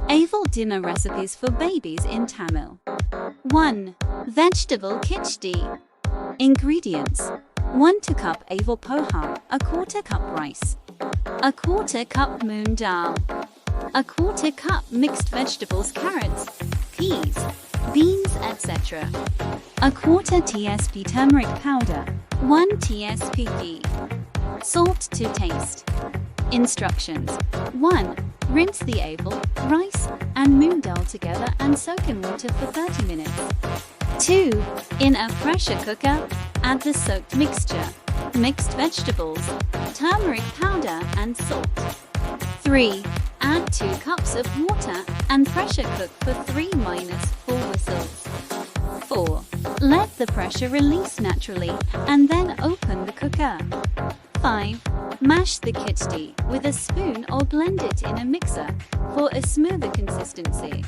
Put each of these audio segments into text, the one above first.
Aval dinner recipes for babies in Tamil. 1. Vegetable khichdi. Ingredients: 1 cup aval poha, a 1/4 cup rice, a 1/4 cup moong dal, a 1/4 cup mixed vegetables, carrots, peas, beans, etc. A 1/4 tsp turmeric powder, 1 tsp ghee. Salt to taste. Instructions: 1. Rinse the aval, rice, and moong dal together and soak in water for 30 minutes. 2. In a pressure cooker, add the soaked mixture, mixed vegetables, turmeric powder, and salt. 3. Add 2 cups of water and pressure cook for 3-4 whistles. 4. Let the pressure release naturally and then open the cooker. 5. Mash the khichdi with a spoon or blend it in a mixer for a smoother consistency.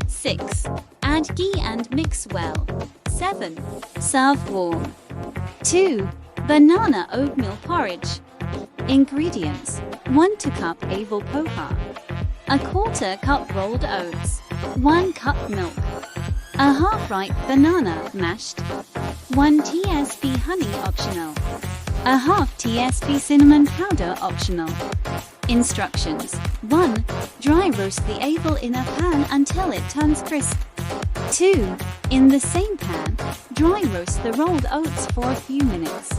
6. Add ghee and mix well. 7. Serve warm. 2. Banana oatmeal porridge. Ingredients: 1 cup aval poha, a 1/4 cup rolled oats, 1 cup milk, a half-ripe banana mashed, 1 tsp honey optional, a half tsp cinnamon powder optional. Instructions: 1. Dry roast the aval in a pan until it turns crisp. 2. In the same pan, dry roast the rolled oats for a few minutes.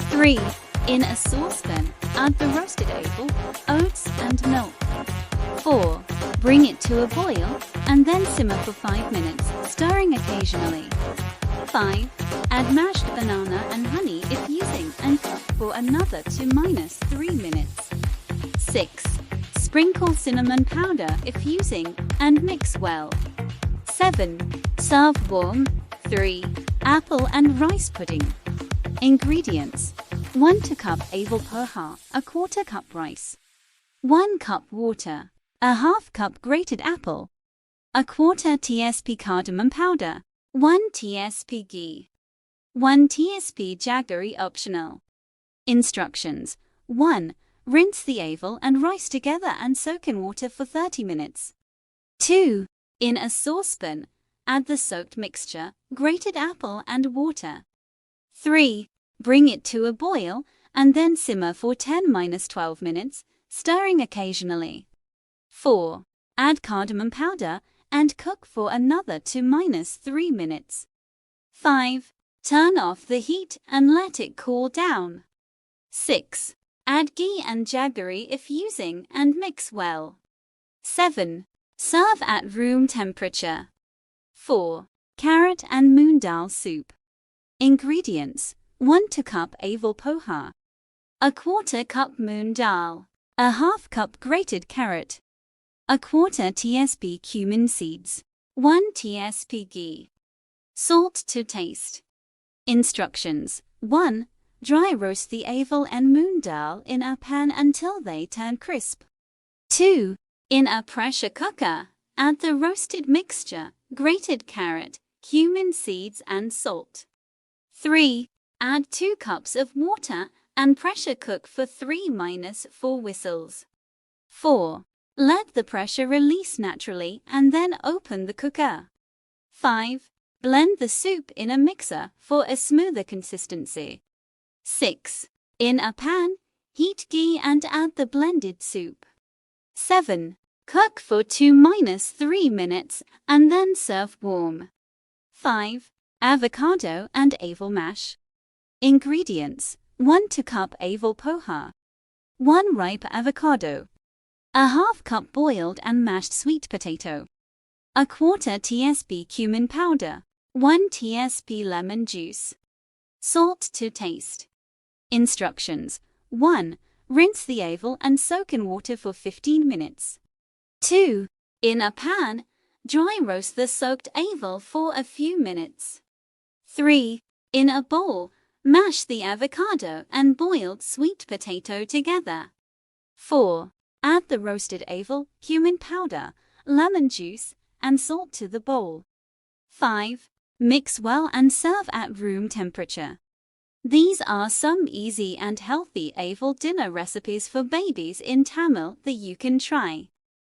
3. In a saucepan, add the roasted aval, oats, and milk. 4. Bring it to a boil and then simmer for 5 minutes, stirring occasionally. 5. Add mashed banana and honey if using and cook for another 2-3 minutes. 6. Sprinkle cinnamon powder if using and mix well. 7. Serve warm. 3. Apple and rice pudding. Ingredients: 1 cup aval poha, a 1/4 cup rice, 1 cup water, a half cup grated apple, a 1/4 tsp cardamom powder, 1 tsp ghee, 1 tsp jaggery optional. Instructions: 1. Rinse the aval and rice together and soak in water for 30 minutes. 2. In a saucepan, add the soaked mixture, grated apple, and water. 3. Bring it to a boil and then simmer for 10-12 minutes, stirring occasionally. 4. Add cardamom powder and cook for another 2-3 minutes. 5. Turn off the heat and let it cool down. 6. Add ghee and jaggery if using and mix well. 7. Serve at room temperature. 4. Carrot and moong dal soup. Ingredients: 1 cup aval poha, a 1/4 cup moong dal, a half cup grated carrot, a 1/4 tsp cumin seeds, 1 tsp ghee. Salt to taste. Instructions: 1. Dry roast the aval and moong dal in a pan until they turn crisp. 2. In a pressure cooker, add the roasted mixture, grated carrot, cumin seeds, and salt. 3. Add 2 cups of water and pressure cook for 3-4 whistles. 4. Let the pressure release naturally and then open the cooker. 5. Blend the soup in a mixer for a smoother consistency. 6. In a pan, heat ghee and add the blended soup. 7. Cook for 2-3 minutes and then serve warm. 5. Avocado and aval mash. Ingredients: 1 cup aval poha, 1 ripe avocado, a half cup boiled and mashed sweet potato, a 1/4 tsp cumin powder, 1 tsp lemon juice. Salt to taste. Instructions: 1. Rinse the aval and soak in water for 15 minutes. 2. In a pan, dry roast the soaked aval for a few minutes. 3. In a bowl, mash the avocado and boiled sweet potato together. 4. Add the roasted aval, cumin powder, lemon juice, and salt to the bowl. 5. Mix well and serve at room temperature. These are some easy and healthy aval dinner recipes for babies in Tamil that you can try.